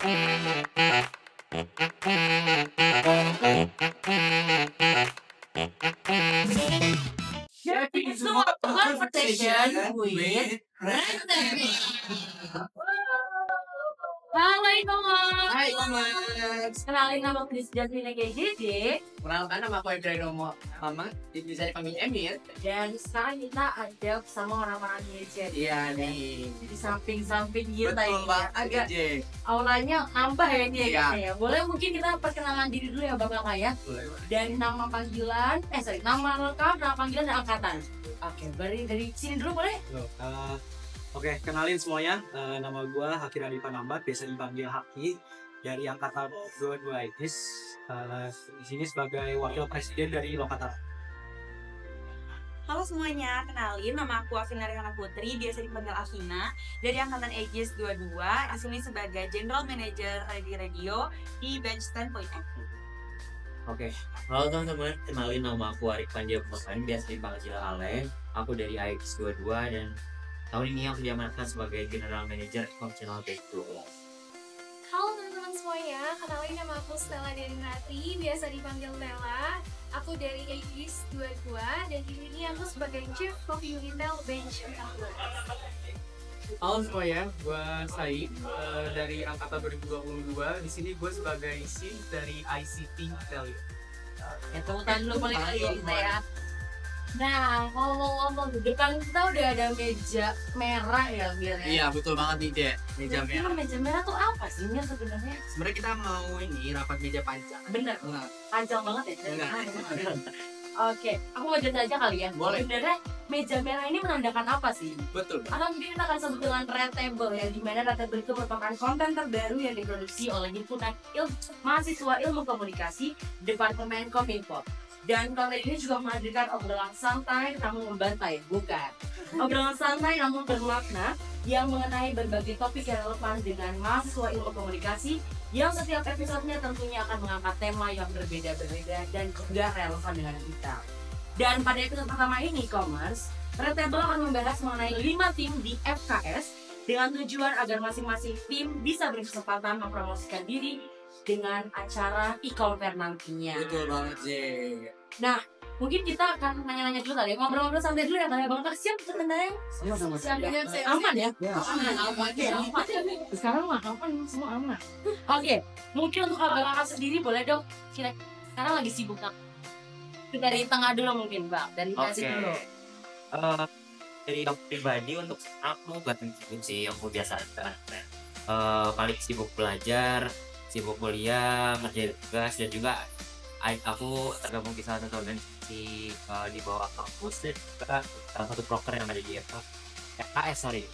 Shaping small conversation with Randy. Halo Ikomas. Hai Mas. Kenalin nama Chris Jasmine KJJ. Kenalkan nama aku Ibrahim Mama, bisa dipanggil Emil. Dan sekarang kita ada bersama orang-orang gadget. Iya nih. Di samping-samping kita Betul ini banget agak J. aulanya nambah ya ini Iya. ya. Boleh mungkin kita perkenalan diri dulu ya Bang Kakak ya. Dari nama panggilan, nama lengkap, nama panggilan dan angkatan. Oke, dari sini dulu boleh? Oke, kenalin semuanya. Nama gue Haki Raditya Nambat, biasa dipanggil Haki, dari angkatan 22 ITIS. Di sini sebagai wakil presiden dari Lokataru. Halo semuanya, kenalin nama aku Afina Rehana Putri, biasa dipanggil Afina, dari angkatan Aegis 22, di sini sebagai General Manager Radio di Bench 10.0. Oke, halo teman-teman, kenalin nama aku Arik Panjab Mosan, biasa dipanggil Ale. Aku dari AX 22 dan tahun ini aku diamanatkan sebagai General Manager Functional Base 12. Halo teman-teman semuanya, kenalin nama aku Stella Deninati, biasa dipanggil Tella. Aku dari AGIS 22 dan di sini aku sebagai Chief of Unitel Bench 14. Halo semuanya, gue Said dari angkatan 2022. Di sini gue sebagai SIM dari ICT Value. Ya tepuk tangan dulu boleh kali kita ya. Nah, ngomong-ngomong di depan kita udah ada meja merah ya Mir ya. Iya betul banget nih J. Meja Kira-kira merah. meja merah tuh apa sih Mir sebenarnya? Sebenarnya kita mau ini rapat meja panjang. Bener, Enggak. panjang banget ya. Enggak. Oke, aku mau jelasin aja kali ya. Boleh. Sebenarnya meja merah ini menandakan apa sih? Betul. Atau mungkin kita akan sebut dengan Red Table ya, di mana Red Table itu merupakan konten terbaru yang diproduksi oleh himpunan mahasiswa ilmu komunikasi Departemen Kominfo. Dan konten ini juga menghadirkan obrolan santai namun membantai, bukan? Obrolan santai namun bermakna yang mengenai berbagai topik yang relevan dengan mahasiswa ilmu komunikasi yang setiap episodenya tentunya akan mengangkat tema yang berbeda-beda dan juga relevan dengan kita. Dan pada episode pertama ini, Commerce, Red Table akan membahas mengenai 5 tim di FKS dengan tujuan agar masing-masing tim bisa berkesempatan mempromosikan diri dengan acara e-confer nantinya. Betul banget J. Nah, mungkin kita akan nanya-nanya dulu kali ya, ngobrol-ngobrol santai dulu ya kali ya Bang Tak. Siap sebenarnya? Siap aman ya? Aman ya? Sekarang mah aman, semua aman. Oke, mungkin untuk Abang sendiri boleh dong, sekarang lagi sibuk kan? Dari tengah dulu mungkin Bang, dari Oke, kasih dulu. dari aku pribadi untuk aku buat sibuk sih, aku biasa aja. Paling sibuk belajar, sibuk kuliah, ngerjain tugas, dan juga aku tergabung di salah satu organisasi di bawah kampus dan juga salah satu proker yang ada di FKS sorry.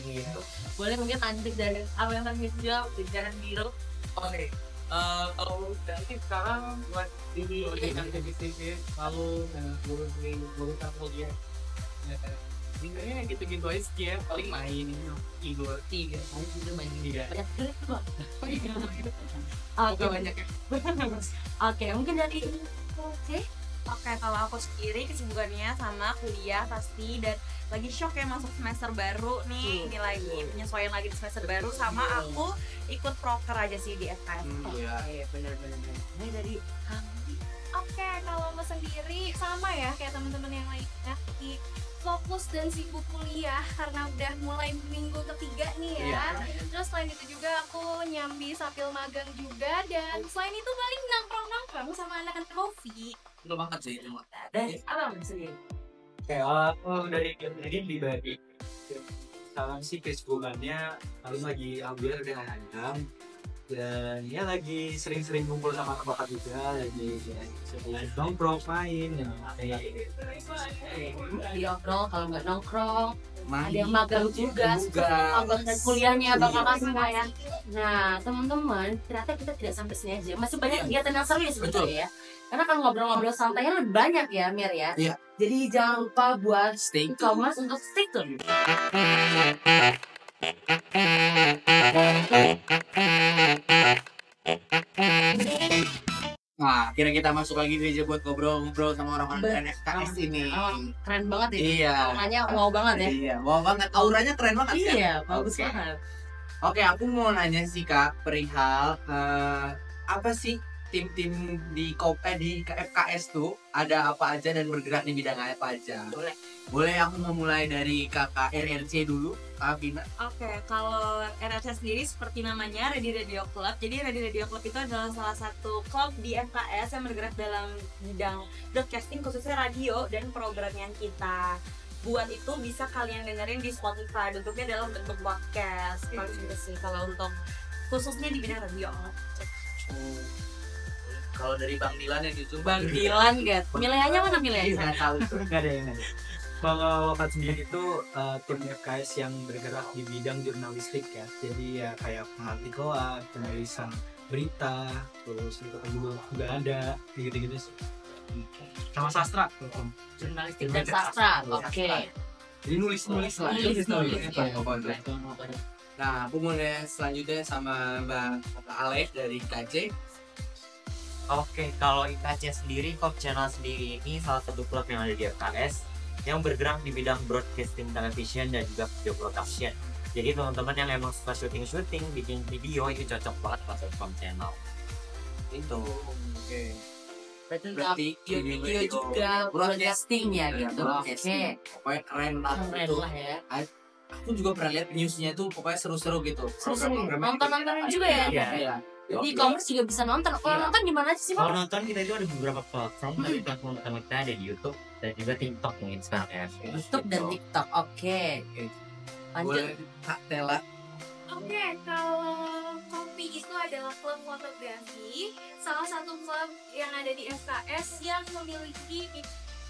Gitu. Boleh mungkin lanjut dari apa yang tadi juga bicara biru. Oke, kalau dari sekarang buat di bisnis lalu ngurusan kuliah. Sebenarnya gitu-gitu aja sih ya, paling main tidur tiga. Oke, banyak ya. Oke, mungkin dari Oke, kalau aku sendiri kesibukannya sama kuliah pasti, dan lagi shock ya masuk semester baru nih. Ini lagi penyesuaian lagi di semester baru, sama aku ikut proker aja sih di FKS. Iya. benar-benar. Ini dari Oke, kalau aku sendiri sama ya kayak teman-teman yang lainnya, di fokus dan sibuk kuliah karena udah mulai minggu ketiga nih ya. Terus selain itu juga aku nyambi sambil magang juga, dan selain itu paling nongkrong-nongkrong sama anak-anak kopi. Betul banget sih itu. dari apa sendiri? Oke, aku dari pribadi. Sekarang sih kesibukannya paling lagi ambil dengan ayam. Dan ya lagi sering-sering kumpul sama anak bakat juga, lagi nongkrong main ya. Nongkrong, kalau nggak nongkrong ada Mandi. yang magang juga, abang dan kuliahnya abang kakak semua ya. Nah teman-teman, ternyata kita tidak sampai sini aja, masih banyak kegiatan yang seru ya sebetulnya ya. Karena kan ngobrol-ngobrol santainya lebih banyak ya Mir ya. Iya. Jadi jangan lupa buat Stay tune. e-commerce untuk stay tune. Nah, akhirnya kita masuk lagi nih buat ngobrol-ngobrol sama orang-orang FKS ini. Keren banget ya. Iya. Makanya wow banget ya. Iya, wow banget. Auranya keren banget kan? Iya, bagus Oke. banget. Oke, aku mau nanya sih Kak, perihal apa sih tim-tim di FKS tuh ada apa aja dan bergerak di bidang apa aja? Boleh aku memulai dari kakak RRC dulu, Kak Vina. Oke, kalau RRC sendiri seperti namanya Ready Radio Club. Jadi Ready Radio Club itu adalah salah satu klub di FKS yang bergerak dalam bidang broadcasting, khususnya radio dan program yang kita buat itu bisa kalian dengerin di Spotify. Bentuknya dalam bentuk podcast. Paling gitu sih kalau untuk khususnya di bidang radio. Kalau dari Bang Dilan yang jujur, Bang Dilan gak? Milihnya mana milihnya? nggak tahu tuh. Nggak ada yang ada. Kalau Wakat sendiri itu tim FKS yang bergerak di bidang jurnalistik ya. Jadi ya kayak pengartikelan, penulisan berita, terus itu juga ada gitu-gitu sih. Sama sastra. Jurnalistik dan sastra. Oke. Jadi nulis lah. Nulis. Nah, aku mau nanya selanjutnya sama Bang Alef dari KC. Oke, kalau IKC sendiri, Pop Channel sendiri ini salah satu klub yang ada di FKS yang bergerak di bidang broadcasting television dan juga video production. Jadi teman-teman yang emang suka syuting, bikin video itu cocok banget masuk Pop Channel. Itu. Oke. Berarti video juga broadcasting ya gitu. Oke. Pokoknya keren lah. Keren Itu. lah ya. Aku juga pernah lihat newsnya tuh pokoknya seru-seru gitu. Seru-seru. Nonton-nontonin juga ya. Iya. Di e-commerce juga bisa nonton. Kalau nonton di mana sih, Kalau Bang? nonton kita itu ada beberapa platform, tapi platform utama kita ada di YouTube dan juga TikTok mungkin sekarang ya. YouTube dan TikTok. Oke. Lanjut. Boleh Kak Tela. Oke, kalau Kopi itu adalah klub fotografi, salah satu klub yang ada di FKS yang memiliki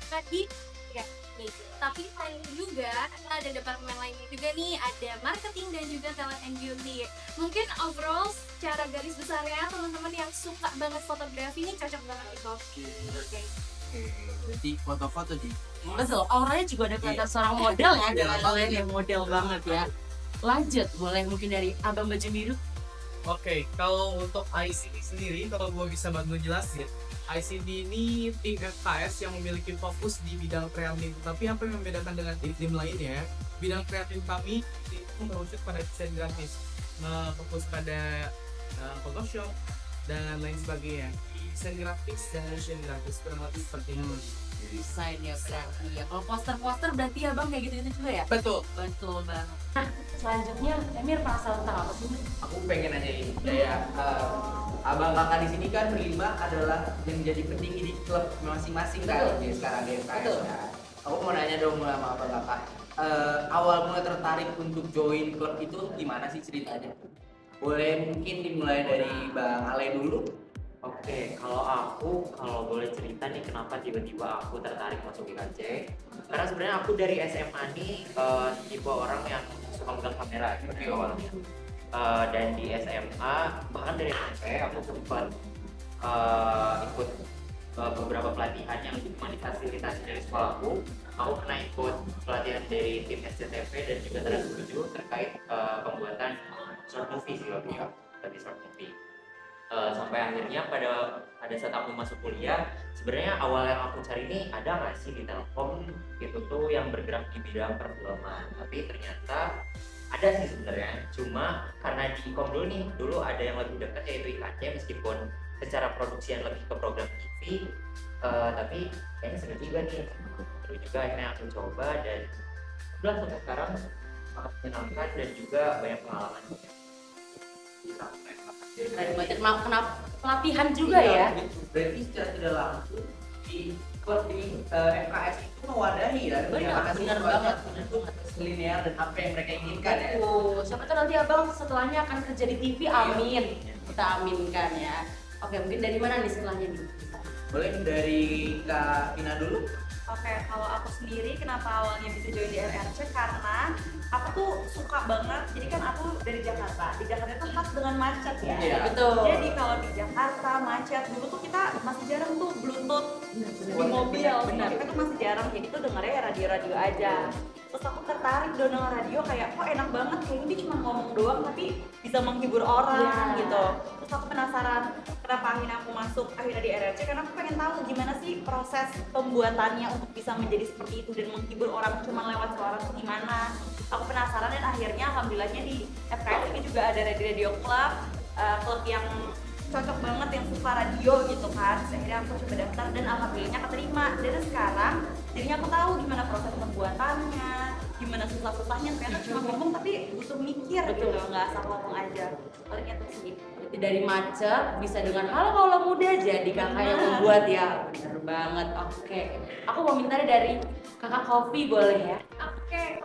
tadi ya, nih. Tapi selain itu juga ada departemen lainnya juga nih, ada marketing dan juga talent and beauty. Mungkin overall secara garis besarnya teman-teman yang suka banget fotografi ini cocok banget di Kopi. Oke. Berarti foto-foto di. Betul, auranya juga ada kelihatan seorang model ya. Model Kalian yang model banget ya. Lanjut, boleh mungkin dari Abang Baju Biru. Oke, kalau untuk ICD sendiri, kalau gue bisa bantu jelasin, ICD ini tim FKS yang memiliki fokus di bidang kreatif. Tapi apa yang membedakan dengan tim lainnya, bidang kreatif kami itu merujuk pada desain grafis, fokus pada Photoshop dan lain sebagainya. Desain grafis dan motion grafis kurang lebih seperti itu. Desain ya berarti ya. Kalau poster-poster berarti Abang kayak gitu-gitu juga ya? Betul. Betul banget. Nah, selanjutnya Emir penasaran tentang apa sih? Aku pengen nanya ini. Kayak abang kakak di sini kan berlima adalah yang jadi petinggi di klub masing-masing kan di sekarang di FKS. Betul. Kan. Aku mau nanya dong sama abang kakak. Awal mulai tertarik untuk join klub itu gimana sih ceritanya? Boleh mungkin dimulai dari Bang Ale dulu. Oke, kalau boleh cerita nih kenapa tiba-tiba aku tertarik masuk IKC. Karena sebenarnya aku dari SMA nih tipe orang yang suka megang kamera gitu awalnya. Dan di SMA bahkan dari SMP aku sempat ikut beberapa pelatihan yang cuma difasilitasi dari sekolahku. Aku pernah ikut pelatihan dari tim SCTV dan juga Trans 7 terkait pembuatan short movie sih lebih ya, tapi short movie. Sampai akhirnya pada saat aku masuk kuliah, sebenarnya awal yang aku cari ini ada nggak sih di Telkom gitu tuh yang bergerak di bidang perfilman, tapi ternyata ada sih sebenarnya, cuma karena di Ikom dulu ada yang lebih dekat yaitu IKC, meskipun secara produksi yang lebih ke program TV, tapi kayaknya seru juga nih, seru juga akhirnya aku coba dan udah sampai sekarang sangat menyenangkan dan juga banyak pengalaman. Tadi banyak kenapa pelatihan juga ya? Berarti secara tidak langsung di klub di FKS itu mewadahi ya. Benar banget. Linear dan apa yang mereka inginkan ya. Siapa tahu nanti Abang setelahnya akan kerja di TV, amin. Kita aminkan ya. Oke, mungkin dari mana nih setelahnya nih? Boleh dari Kak Vina dulu. Oke, kalau aku sendiri kenapa awalnya bisa join di RRC karena aku tuh suka banget. Jadi kan aku dari Jakarta. Di Jakarta itu khas dengan macet ya. Iya. Betul. Jadi kalau di Jakarta macet dulu tuh kita masih jarang tuh Bluetooth di mobil. Kita tuh masih jarang. Jadi tuh dengernya ya radio-radio aja. Terus aku tertarik dengan radio kayak kok enak banget, kayak ini cuma ngomong doang tapi bisa menghibur orang gitu. Terus aku penasaran kenapa akhirnya aku masuk akhirnya di RRC, karena aku pengen tahu gimana sih proses pembuatannya untuk bisa menjadi seperti itu dan menghibur orang cuma lewat suara tuh gimana. Aku penasaran dan akhirnya alhamdulillahnya di FKS ini juga ada radio club, klub yang cocok banget yang suka radio gitu kan. Akhirnya aku coba daftar dan alhamdulillahnya keterima. Dan sekarang jadinya aku tahu gimana proses pembuatannya, gimana susah-susahnya. Ternyata cuma ngomong tapi butuh mikir gitu, nggak asal ngomong aja. Ternyata sih Dari macet bisa dengan halo kaulah muda jadi kakak yang membuat ya. Bener banget. Oke. Aku mau minta dari kakak Kopi boleh ya? Oke,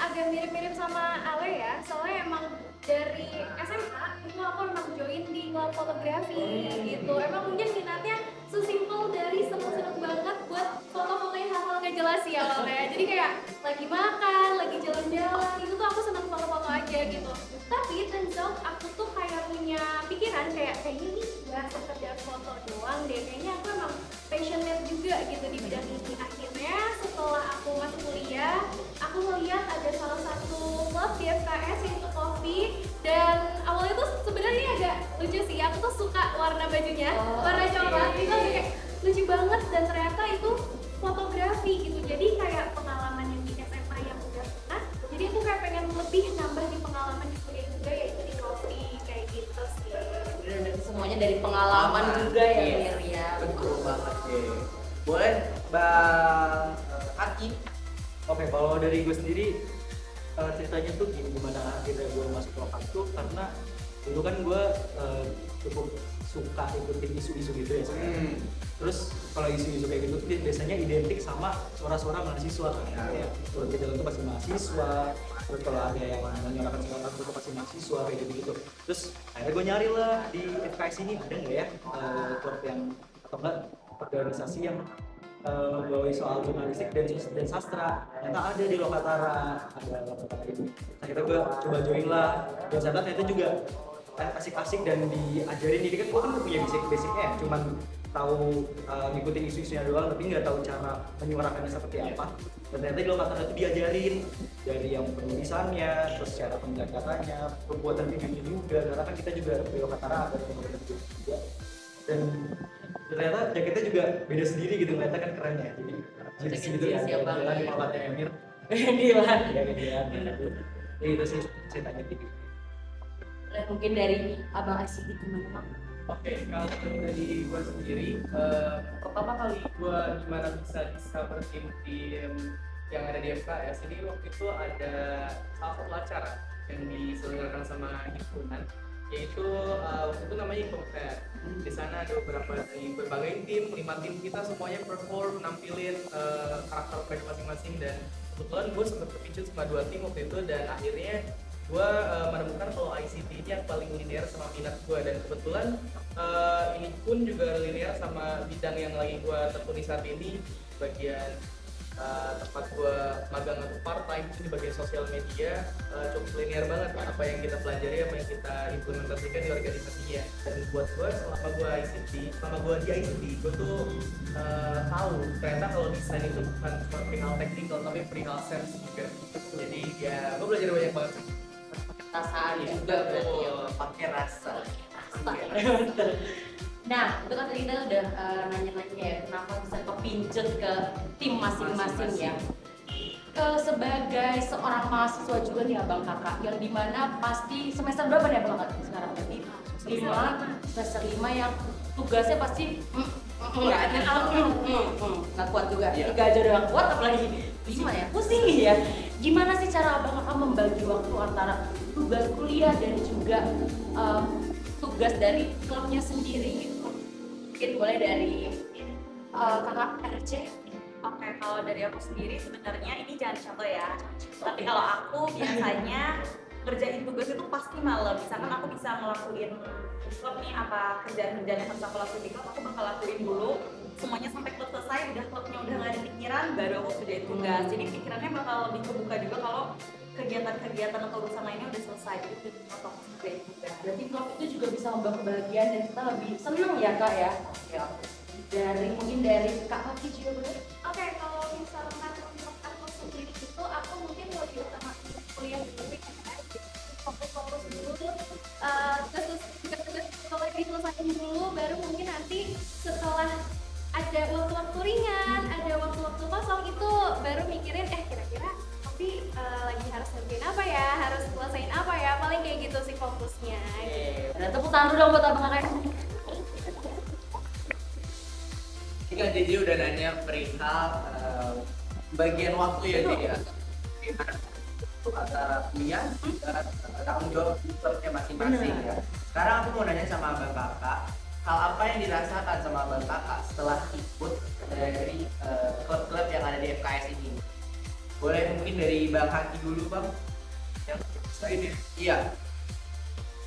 agak mirip-mirip sama Ale ya, soalnya emang dari SMA itu aku emang join di klub fotografi gitu. Emang mungkin minatnya sesimpel dari seneng-seneng banget buat foto-fotoin hal-hal gak jelas ya awalnya. Jadi kayak lagi makan, lagi jalan-jalan, itu tuh aku seneng foto-foto aja gitu. Tapi turns out aku tuh kayak punya pikiran kayaknya ini gak sekedar foto doang deh, kayaknya aku emang passionate juga gitu di bidang ini. Akhirnya setelah aku masuk kuliah, aku melihat ada salah satu klub di FKS yaitu Coffee, dan awalnya tuh sebenarnya agak lucu sih, aku tuh suka warna bajunya, warna coklat itu kayak lucu banget, dan ternyata itu fotografi gitu. Jadi kayak pengalaman yang di SMA yang udah pernah, jadi aku kayak pengen lebih nambah di pengalaman di kuliah juga, yaitu di Coffee kayak gitu sih. Bener-bener semuanya dari pengalaman juga ya Mir ya. Betul banget ya. Boleh Bang Aki? Oke, kalau dari gue sendiri ceritanya tuh gimana akhirnya gue masuk lokal tuh karena dulu kan gue cukup suka ikutin isu-isu gitu ya. Terus kalau isu-isu kayak gitu tuh biasanya identik sama suara-suara mahasiswa kan. Ya, turun ke jalan tuh pasti mahasiswa. Terus kalau ada yang menyuarakan suara tuh pasti mahasiswa kayak gitu-gitu. Terus akhirnya gue nyari lah di FKS ini ada nggak ya klub yang atau enggak organisasi yang membawahi soal jurnalistik dan sastra. Ternyata ada di Lokatara, ada Lokatara itu. Akhirnya gue coba join lah. Dan ternyata juga asik-asik dan diajarin. Jadi kan gue kan punya basic-basicnya ya, cuman tahu ngikutin isu-isunya doang, tapi nggak tahu cara menyuarakannya seperti apa. Dan ternyata di Lokatara itu diajarin dari yang penulisannya, terus cara pendekatannya, pembuatan videonya juga. Karena kan kita juga di Lokatara ada pembuatan video juga. Dan ternyata jaketnya juga beda sendiri gitu, ternyata kan keren ya. Jadi jeans gitu kan, jalan di tempatnya Emir. Dilan. Ya Dilan. Jadi itu sih ceritanya gitu. Mungkin dari Abang ICT gimana Bang? Oke, kalau dari gue sendiri, pertama kali gue gimana bisa discover tim yang ada di FKS ini, waktu itu ada salah satu acara yang diselenggarakan sama himpunan, yaitu waktu itu namanya Info Fair. Di sana ada beberapa dari berbagai tim, 5 tim kita semuanya perform, nampilin karakter mereka masing-masing, dan kebetulan gue sempat terpicu sama 2 tim waktu itu, dan akhirnya gue menemukan kalau ICT ini yang paling linear sama minat gue, dan kebetulan ini pun juga linear sama bidang yang lagi gue tekuni saat ini, bagian tempat gue magang atau part time itu di bagian sosial media. Cukup linear banget apa yang kita pelajari, apa yang kita implementasikan di organisasinya. Dan buat gue selama gue di ICT gue tuh tahu ternyata kalau desain itu bukan cuma perihal teknikal tapi perihal sense juga. Jadi ya gue belajar banyak banget. Perasaan juga berarti ya. Pakai rasa. Nah, itu kan tadi kita udah nanya-nanya ya, kenapa bisa kepincut ke tim masing-masing ya. Sebagai seorang mahasiswa juga nih Abang Kakak, yang dimana pasti semester berapa nih Abang Kakak sekarang? Berarti 5, semester 5 yang tugasnya pasti nggak kuat juga. 3 aja udah nggak kuat, apalagi 5 ya, pusing ya. Gimana sih cara Abang Kakak membagi waktu antara tugas kuliah dan juga tugas dari klubnya sendiri gitu? Mungkin boleh dari kakak RC. Oke, kalau dari aku sendiri sebenarnya ini jangan contoh ya. Tapi kalau aku biasanya kerjain tugas itu pasti malam. Misalkan aku bisa ngelakuin klub nih, apa kerjaan-kerjaan yang harus aku lakuin di klub, aku bakal lakuin dulu semuanya sampai klub selesai. Udah klubnya udah nggak ada pikiran, baru aku kerjain tugas. Jadi pikirannya bakal lebih kebuka juga kalau kegiatan-kegiatan atau urusan lainnya udah selesai. Itu contoh kerjain tugas. Berarti klub itu juga bisa membawa kebahagiaan dan kita lebih seneng ya Kak ya. Oke. Mungkin dari Kak Kaki juga boleh? Oke, kalau misalkan untuk aku sendiri itu aku mungkin lebih utama kuliah dulu, fokus dulu, tugas-tugas sekolah diselesaikan dulu, baru mungkin nanti setelah ada waktu-waktu ringan, ada waktu-waktu kosong itu baru mikirin kira-kira tapi lagi harus ngerjain apa ya, harus selesaiin apa ya, paling kayak gitu sih fokusnya. Ada tepuk tangan dulu dong buat abang kakak. Jika Jadi udah nanya perihal bagian waktu ya Jadi ya. Antara kuliah dan tanggung jawab klubnya masing-masing ya. Sekarang aku mau nanya sama abang kakak, hal apa yang dirasakan sama abang kakak setelah ikut dari klub-klub yang ada di FKS ini? Boleh mungkin dari Bang Haki dulu Bang. Yang ini. Iya.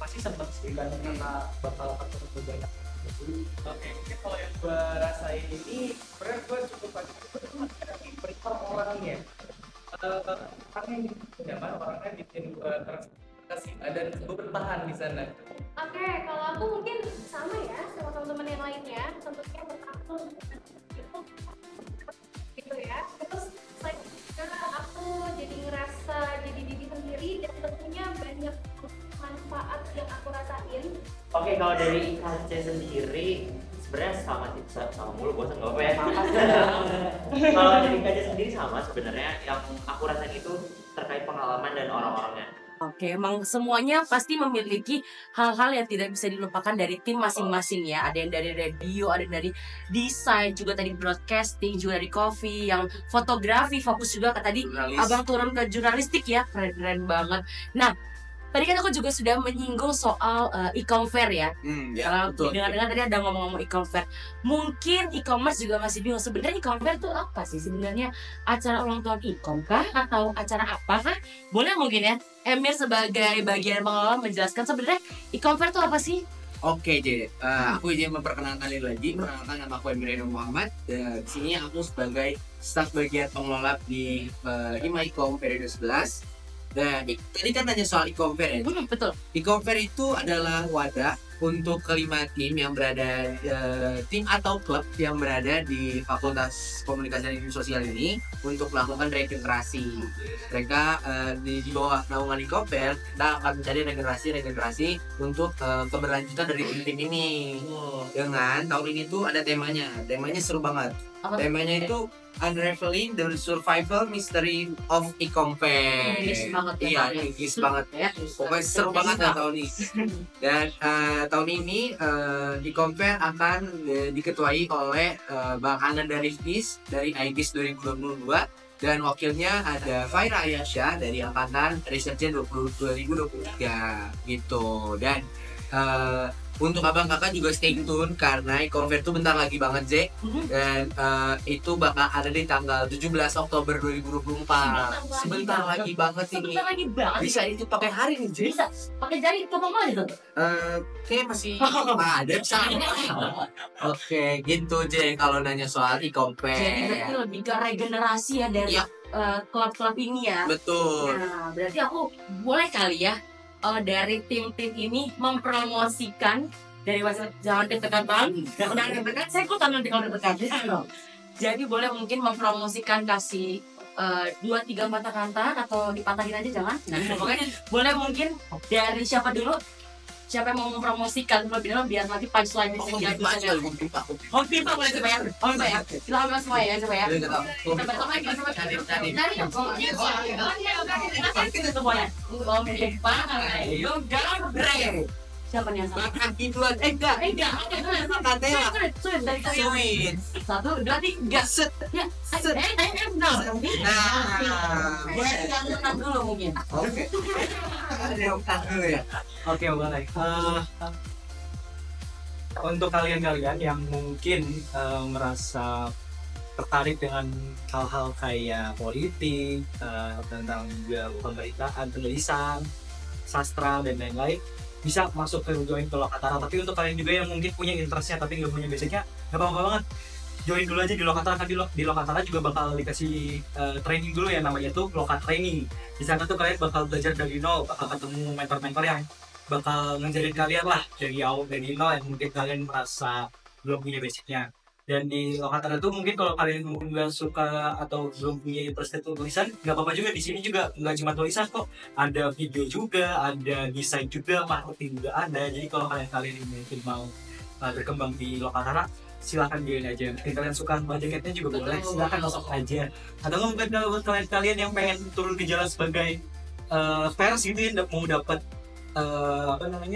Masih sempat sih kan karena bakal ketemu banyak. Oke, mungkin kalau yang gue rasain ini sebenarnya gue cukup banyak berikut orangnya. Karena ini nyaman orangnya bikin gue terkasih dan gue bertahan di sana. Oke, kalau aku mungkin sama ya sama teman-teman yang lainnya, tentunya bertakwa gitu ya. Terus selain juga aku jadi ngerasa jadi diri sendiri dan tentunya banyak manfaat yang aku rasain. Oke, kalau dari IKC sendiri sebenarnya sama mulu bosan nggak apa ya. Kalau dari IKC sendiri sama sebenarnya, yang aku rasain itu terkait pengalaman dan orang-orangnya. Oke, emang semuanya pasti memiliki hal-hal yang tidak bisa dilupakan dari tim masing-masing ya. Ada yang dari radio, ada yang dari desain, juga tadi broadcasting, juga dari coffee, yang fotografi, fokus juga ke tadi abang turun ke jurnalistik ya, keren-keren banget. Nah, tadi kan aku juga sudah menyinggung soal e-commerce ya. Dengan tadi ada ngomong-ngomong e-commerce. Mungkin e-commerce juga masih bingung sebenarnya e-commerce itu apa sih sebenarnya? Acara ulang tahun e-com kah atau acara apa kah? Boleh mungkin ya Emir sebagai bagian pengelola menjelaskan sebenarnya e-commerce itu apa sih? Oke, jadi aku izin memperkenalkan diri lagi. Perkenalkan, nama aku Emir Muhammad. Di sini aku sebagai staf bagian pengelola di IMA-ICOM periode 11. Dan tadi kan tanya soal e-commerce ya. Betul. E-commerce itu adalah wadah untuk kelima tim yang berada tim atau klub yang berada di Fakultas Komunikasi dan Ilmu Sosial ini untuk melakukan regenerasi. Mereka di bawah naungan e-commerce kita akan mencari regenerasi untuk keberlanjutan dari tim ini. Dengan tahun ini tuh ada temanya seru banget. Temanya itu Unraveling the Survival Mystery of E-commerce. Inggris banget ya. Iya, Inggris banget ya. Pokoknya seru banget ya tahun ini. Dan tahun ini E-commerce akan diketuai oleh Bang Anan dari FIS dari IGIS 2022 dan wakilnya ada Faira Ayasha dari Angkatan Research 2023 gitu. Dan untuk abang kakak juga stay tune karena e-commerce itu bentar lagi banget Zek. Dan itu bakal ada di tanggal 17 Oktober 2024. Sebentar lagi banget ini. Sebentar lagi banget. Bisa itu pakai hari nih Zek. Bisa pakai jari itu apa gitu? Kayak masih ada bisa. Oke, gitu Zek kalau nanya soal e-commerce. Jadi berarti lebih ke regenerasi ya dari klub-klub ini ya. Betul. Nah, berarti aku boleh kali ya dari tim-tim ini mempromosikan dari masa jangan deg-degan bang, jangan deg-degan, saya ikutan nanti kalau deg-degan. Jadi boleh mungkin mempromosikan kasih 2-3 patah-patah atau dipatahin aja jangan. Nah, pokoknya boleh mungkin dari siapa dulu? Siapa yang mau mempromosikan lebih dalam biar nanti punchline bisa jadi. Oh, pipa boleh coba ya. Oh, coba ya. Silahkan semua ya, coba ya. Coba cari semuanya. Oh, pipa. Ayo, gambreng. Siapa nih yang sama? Makan duluan. Enggak. Katanya. Sweet. 1, 2, 3. Set. Ya. Nah. Boleh kita dulu mungkin. Oke. Ada yang dulu ya. Oke, boleh. Untuk kalian-kalian yang mungkin merasa tertarik dengan hal-hal kayak politik, tentang juga pemberitaan, penulisan, sastra dan lain-lain, bisa masuk ke join ke Lokatara. Tapi untuk kalian juga yang mungkin punya interestnya tapi nggak punya basicnya, nggak apa-apa banget. Join dulu aja di Lokatara. Kan di Lokatara juga bakal dikasih training dulu ya, namanya tuh Lokat Training. Di sana tuh kalian bakal belajar dari nol, bakal ketemu mentor-mentor yang bakal ngajarin kalian lah dari nol yang mungkin kalian merasa belum punya basicnya. Dan di Lokator itu mungkin kalau kalian mungkin nggak suka atau belum punya interest itu tulisan, nggak apa-apa juga. Di sini juga nggak cuma tulisan kok, ada video juga, ada desain juga, marketing juga ada. Jadi kalau kalian mungkin mau berkembang di Lokator, silahkan join aja. Mungkin kalian suka baca jaketnya juga boleh, silahkan masuk aja. Atau mungkin kalau kalian yang pengen turun ke jalan sebagai pers gitu ya, mau dapat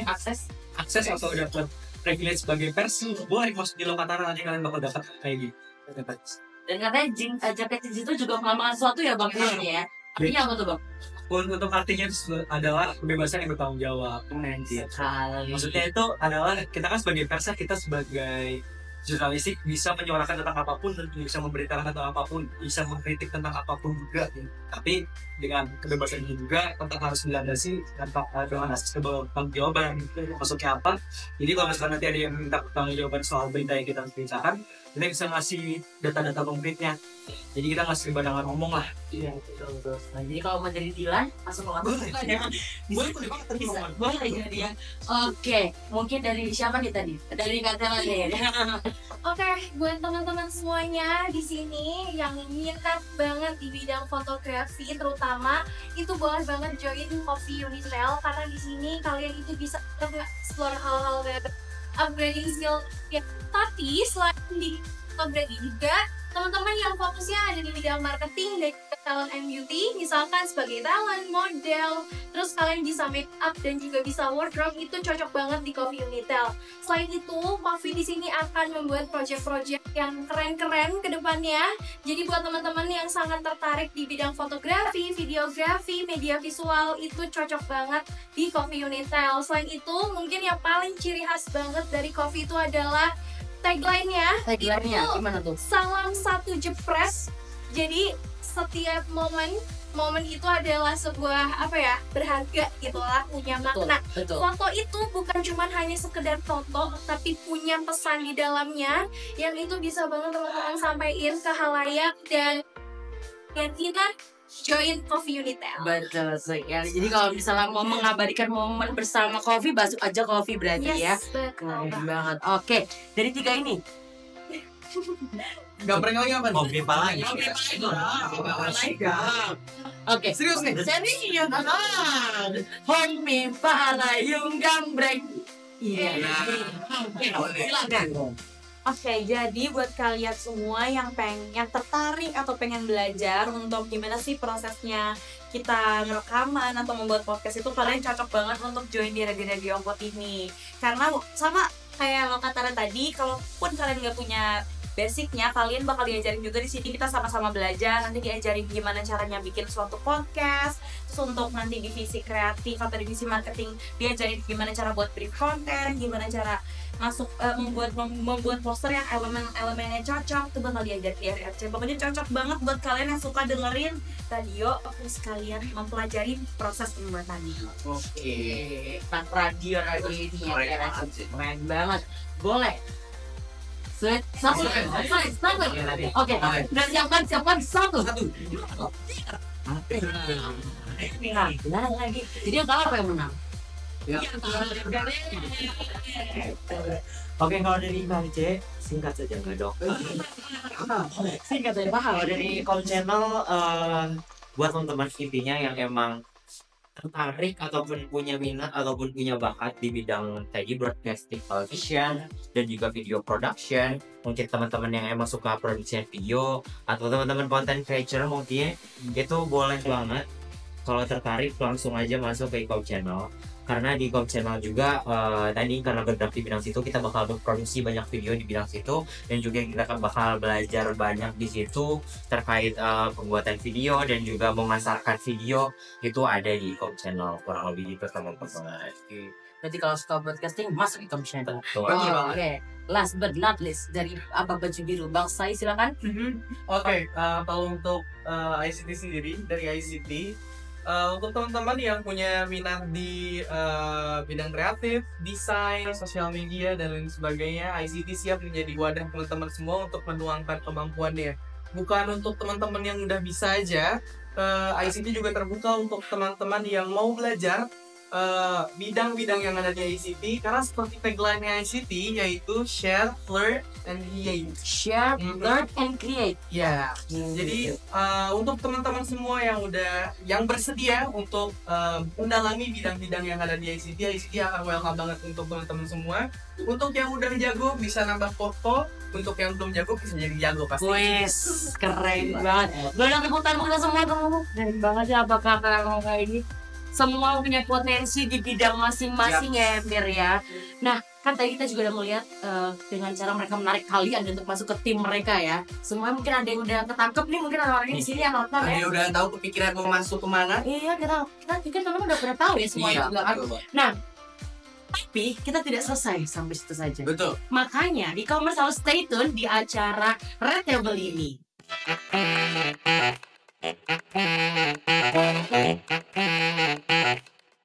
akses atau dapat privilege sebagai pers, boleh masuk di Lokator, nanti kalian bakal dapat kayak gitu. Dan katanya jaket jeans itu juga melambangkan sesuatu ya bang ya. Artinya apa tuh bang? Untuk artinya itu adalah kebebasan yang bertanggung jawab. Maksudnya itu adalah kita kan sebagai pers, kita sebagai jurnalistik bisa menyuarakan tentang apapun dan bisa memberitakan tentang apapun, bisa mengkritik tentang apapun juga. Tapi dengan kebebasan itu juga tetap harus dilandasi dengan asas pertanggungjawaban. Maksudnya apa? Jadi kalau misalkan nanti ada yang minta pertanggungjawaban soal berita yang kita ceritakan, kita bisa ngasih data-data konkretnya. Jadi kita nggak sembarangan ngomong lah. Iya betul. Nah, jadi kalau mau jadi Dilan masuk ke boleh jadi ya. Oke, mungkin dari siapa nih tadi? Dari Katela nih. Oke, buat teman-teman semuanya di sini yang minat banget di bidang fotografi terutama, itu boleh banget join Coffee Unitel karena di sini kalian itu bisa explore hal-hal baru, upgrading skill ya. Tapi selain di upgrading juga, teman-teman yang fokusnya ada di bidang marketing dan talent and beauty, misalkan sebagai talent, model, terus kalian bisa make up dan juga bisa wardrobe, itu cocok banget di Coffee Unitel. Selain itu, Coffee di sini akan membuat project-project yang keren-keren ke depannya. Jadi buat teman-teman yang sangat tertarik di bidang fotografi, videografi, media visual, itu cocok banget di Coffee Unitel. Selain itu, mungkin yang paling ciri khas banget dari Coffee itu adalah tagline-nya gimana tuh? Salam satu jepres. Jadi setiap momen itu adalah sebuah berharga gitulah, punya makna. Betul. Foto itu bukan cuma hanya sekedar foto, tapi punya pesan di dalamnya yang itu bisa banget teman-teman sampaikan ke halayak. Dan kita join Coffee Unitel. Betul sekali. Jadi kalau misalnya mau mengabadikan momen bersama Coffee, masuk aja Coffee berarti ya. Betul. Keren banget. Oke, dari 3 ini. Gambreng lagi apa nih? Kopi lagi. Oke. Serius nih? Serius. Homi palayung gambreng. Iya. Silakan. Oke, jadi buat kalian semua yang tertarik atau pengen belajar untuk gimana sih prosesnya kita rekaman atau membuat podcast itu, kalian cocok banget untuk join di Radio Ongkot ini. Karena sama kayak Lokator tadi, kalaupun kalian nggak punya basicnya, kalian bakal diajarin juga di sini. Kita sama-sama belajar, nanti diajarin gimana caranya bikin suatu podcast. Terus untuk nanti divisi kreatif atau divisi marketing diajarin gimana cara buat brief konten, gimana cara membuat poster yang elemennya cocok. Itu bakal diajar di RRC. Pokoknya cocok banget buat kalian yang suka dengerin radio terus kalian mempelajari proses pembuatannya. Oke. Radio ini ya. Keren banget. Boleh. Satu. Oke. Udah siapkan satu. Nah, lagi. Jadi yang kalah apa yang menang? Ya. Oke, kalau dari Bang C, singkat saja nggak dok? Singkat saja paham. Kalau dari Com Channel, buat teman-teman intinya yang emang tertarik ataupun punya minat ataupun punya bakat di bidang tadi broadcasting television dan juga video production, mungkin teman-teman yang emang suka produksi video atau teman-teman content creator mungkin itu boleh banget kalau tertarik langsung aja masuk ke Com Channel. Karena di Com Channel juga tadi karena bergerak di bidang situ, kita bakal memproduksi banyak video di bidang situ dan juga kita bakal belajar banyak di situ terkait pembuatan video dan juga memasarkan video itu ada di Com Channel, kurang lebih gitu teman-teman. Berarti kalau suka broadcasting masuk di Com Channel. Oke. Last but not least dari Abang Baju Biru, Bang Sai silakan. Oke, kalau untuk ICT sendiri, dari ICT, untuk teman-teman yang punya minat di bidang kreatif, desain, sosial media, dan lain sebagainya, ICT siap menjadi wadah teman-teman semua untuk menuangkan kemampuannya. Bukan untuk teman-teman yang udah bisa aja, ICT juga terbuka untuk teman-teman yang mau belajar bidang-bidang yang ada di ICT, karena seperti tagline-nya ICT yaitu share, flirt, and create. Share, learn, and create. Ya, jadi untuk teman-teman semua yang bersedia untuk mendalami bidang-bidang yang ada di ICT akan welcome banget untuk teman-teman semua. Untuk yang udah jago bisa nambah foto, untuk yang belum jago bisa jadi jago pasti. Wes, keren banget. Gue udah tepuk tangan kita semua tuh. Keren banget ya apakah kalian kayak ini. Semua punya potensi di bidang masing-masing ya, Emir ya. Nah, kan tadi kita juga udah melihat dengan cara mereka menarik kalian untuk masuk ke tim mereka ya. Semua mungkin ada yang udah ketangkep nih, mungkin ada orangnya di sini yang nonton Ada ya. yang udah tahu kepikiran mau masuk kemana? Iya, kita mungkin teman-teman udah pernah tahu ya semua Iya, juga kan. betul. Nah, tapi kita tidak selesai sampai situ saja. Betul. Makanya di e-commerce harus stay tune di acara Red Table ini.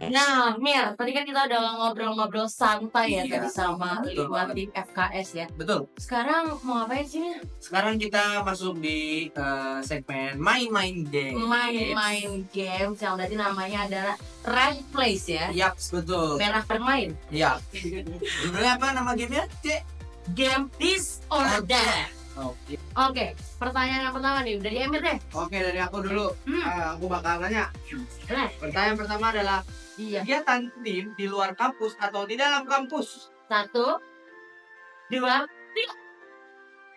Nah, Mir, tadi kan kita udah ngobrol-ngobrol santai ya Iya, tadi sama betul lima banget. tim FKS ya. Betul. Sekarang mau ngapain sih, Mir? Sekarang kita masuk di segmen main-main game. Main-main games yang tadi namanya adalah Red Place ya. Yap, betul. Merah bermain. Yap. Judulnya apa nama gamenya? Cek. Game This or That. Oke. Oke, pertanyaan yang pertama nih dari Emir deh. Oke, dari aku dulu. Aku bakal nanya. Boleh? Pertanyaan pertama adalah Iya. kegiatan tim di luar kampus atau di dalam kampus? 1, 2, 3.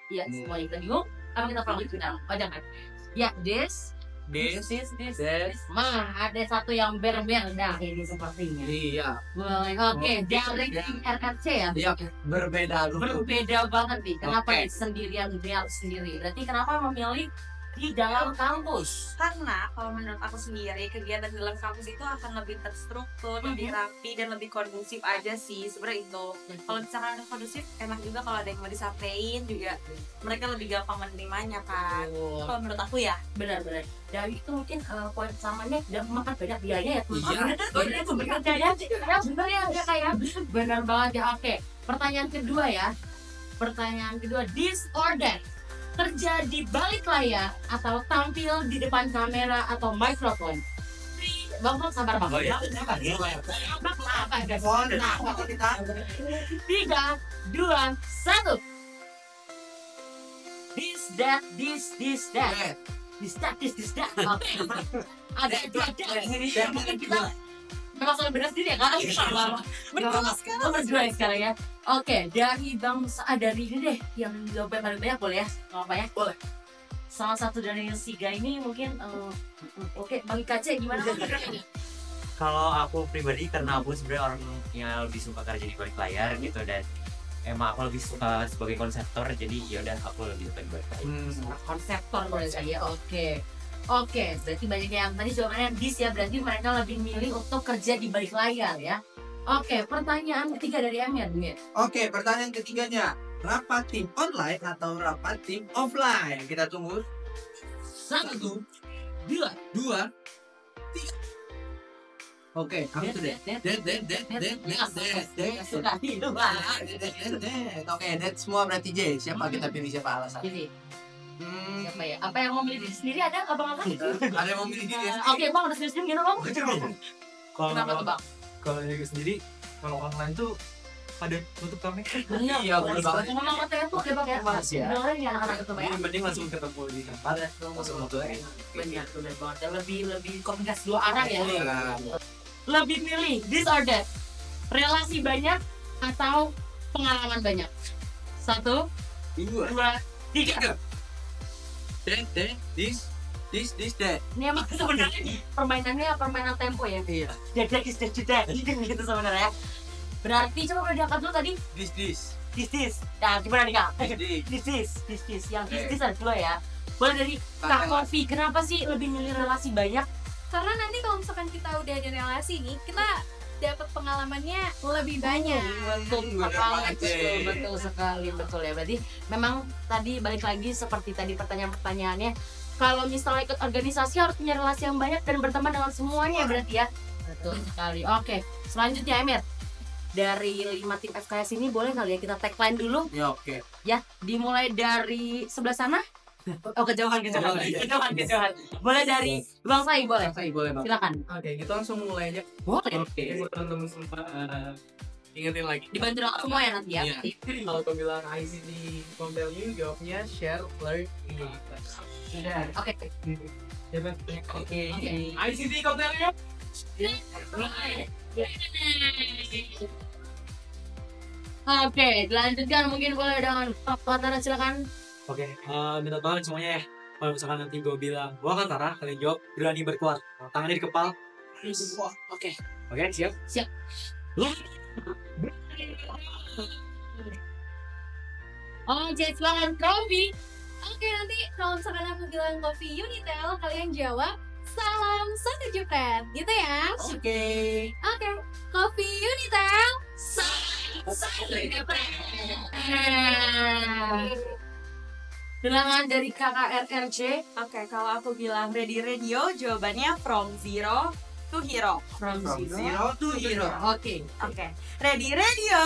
Iya, semuanya kita bingung. Apa kita perlu itu dalam? Oh, jangan. Ya, this. This. Mah, ada satu yang ber-ber. Nah, ini sepertinya. Iya. Boleh. Oke, dari tim RRC ya. Iya, berbeda dulu. Berbeda banget nih. Kenapa Oke. nih sendirian dia sendiri? Berarti kenapa memilih di dalam kampus? Karena kalau menurut aku sendiri kegiatan di dalam kampus itu akan lebih terstruktur, lebih rapi dan lebih kondusif aja sih sebenarnya itu. Kalau misalkan ada kondusif enak juga kalau ada yang mau disampaikan juga mereka lebih gampang menerimanya kan. Kalau menurut aku ya. Benar-benar. Dari itu mungkin poin utamanya tidak memakan banyak biaya ya. Iya. Benar itu benar ya. Ya benar ya enggak kayak benar banget ya. Oke. Pertanyaan kedua ya. Pertanyaan kedua, this or that. Kerja di balik layar atau tampil di depan kamera atau mikrofon. Bang, sabar bang. Oh ya. Sabar. Apa guys? Apa kita? 3, 2, 1. This that. This that. Oke. Ada dua ini ya. Mungkin kita memang selalu benar sendiri ya kan? Berdua sekarang. Berdua sekarang ya. Oke, dari dari ini deh yang jawabnya paling banyak boleh ya? Nggak apa ya? Boleh. Salah satu dari yang tiga ini mungkin oke, Bang Kace gimana? Kalau aku pribadi karena aku sebenarnya orang yang lebih suka kerja di balik layar gitu, dan emang aku lebih suka sebagai konseptor, jadi yaudah aku lebih suka di balik layar. Konseptor boleh saya. Oke, berarti banyak yang tadi jawabannya bis ya, berarti mereka lebih milih untuk kerja di balik layar ya. Oke, pertanyaan ketiga dari Amir. Oke, pertanyaan ketiganya. Rapat tim online atau rapat tim offline? Kita tunggu. 1, 2, 3. Oke, kamu tuh deh. Oke, Dead semua berarti J. Siapa kita pilih, siapa alasan? Jadi, siapa ya? Apa yang mau milih diri sendiri ada abang-abang? Ada yang mau milih diri? Oke, Bang udah serius gitu Bang. Kenapa tuh Bang? Kalau dari gue sendiri, kalau online tuh pada tutup kamera. Iya, bener banget. Ngomong katanya tuh ya Bang ya. Mas ya. Dengerin ya anak-anak itu Bang ya. Jadi mending langsung ketemu di tempat, langsung ngobrolin. Benar banget. Dan lebih komunikasi dua arah ya. Iya. Lebih milih this or that. Relasi banyak atau pengalaman banyak? 1, 2, 3. This. Ini emang sebenarnya permainan tempo ya. Iya. Jeda gitu sebenarnya. Berarti coba boleh diangkat dulu tadi. This. This. Nah, gimana nih Kak? This. This. Yang this ada dua ya. Boleh dari Kak Kofi, kenapa sih lebih milih relasi banyak? Karena nanti kalau misalkan kita udah ada relasi nih, kita dapat pengalamannya lebih banyak. Betul sekali, betul ya. Berarti memang tadi balik lagi seperti tadi pertanyaan-pertanyaannya. Kalau misalnya ikut organisasi harus punya relasi yang banyak dan berteman dengan semuanya berarti ya. Betul sekali. Oke, selanjutnya Emir. Dari 5 tim FKS ini boleh kali ya kita tagline dulu Ya, oke. ya. Dimulai dari sebelah sana. Oh, kejauhan. Boleh dari Bang Sai, boleh. Saya boleh Bang. Silakan. Oke, kita langsung mulai aja. Boleh. Oke, buat teman-teman semua ingetin lagi. Dibantu semua ya nanti ya. Iya. Kalau kau bilang ICT value, jawabnya share, learn, engage. Oke. Oke. ICT value. Oke, dilanjutkan mungkin boleh dengan Pak Tara, silakan. Oke, minta tolong semuanya ya. Kalau misalkan nanti gue bilang gua kan Tara, kalian jawab berani berkuat. Tangannya di kepala. Oke. Oke, siap? Siap. Oke, silakan Kofi. Oke, nanti kalau misalkan aku bilang Coffee Unitel, kalian jawab salam satu jepret, gitu ya. Oke. Oke, Coffee Unitel. Silakan dari KKRRC. Oke, kalau aku bilang ready radio, jawabannya from zero to hero. From Zero to hero. Oke. Oke, ready radio.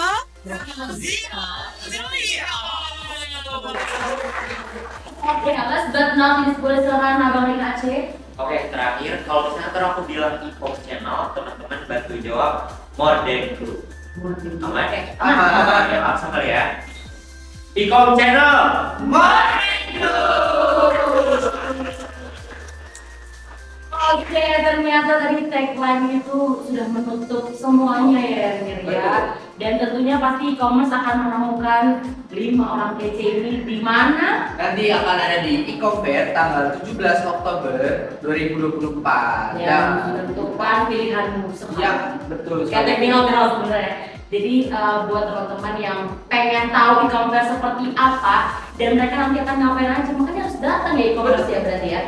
Oke, last but not least, boleh silakan Abang Rika Aceh. Oke, terakhir kalau misalnya ntar aku bilang e-pop channel, teman-teman bantu jawab more than group. Aman? Aman. Ya, langsung kali ya. E-pop channel, more than Oke, ternyata tadi tagline itu sudah menutup semuanya ya, Mir ya. Dan tentunya pasti e-commerce akan menemukan 5 orang kece ini di mana? Nanti akan ada di e-commerce tanggal 17 Oktober 2024. Yang menentukan pilihanmu Ya, sekarang. betul. Kayak terminal sebenarnya. Jadi buat teman-teman yang pengen tahu e-commerce seperti apa dan mereka nanti akan ngapain aja, makanya harus datang ya e-commerce ya berarti ya.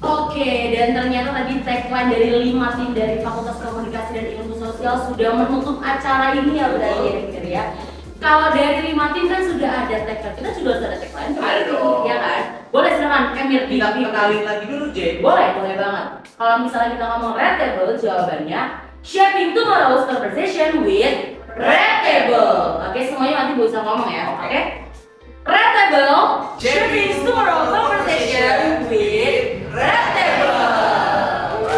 Oke, dan ternyata tadi tagline dari 5 tim dari Fakultas Komunikasi dan Ilmu Sosial sudah menutup acara ini ya berarti ya. Kalau dari 5 tim kan sudah ada tagline, kita juga harus ada tagline. Ada dong. Ya kan? Boleh silakan Emir Kita kenalin lagi dulu, Jay. boleh banget. Kalau misalnya kita ngomong red table, jawabannya shaping tomorrow's conversation with red table. Oke, semuanya nanti bisa ngomong ya. Oke? Red table, shaping tomorrow's conversation with red table.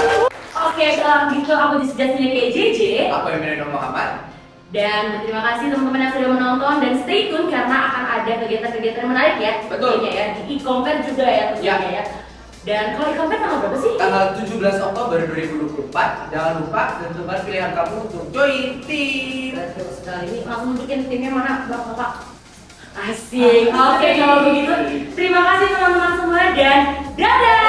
Oke, kalau gitu aku disediakannya kayak JJ. Aku Emir Muhammad. Dan terima kasih teman-teman yang sudah menonton dan stay tune karena akan ada kegiatan-kegiatan menarik ya. Betul. Tentunya ya di e-commerce juga ya tentunya ya. Dan kalau e-commerce tanggal berapa sih? Tanggal 17 Oktober 2024. Jangan lupa tentukan pilihan kamu untuk join tim. Betul sekali. Ini langsung tunjukin timnya mana, Bapak. Asik. Oke, kalau begitu terima kasih teman-teman semua dan dadah.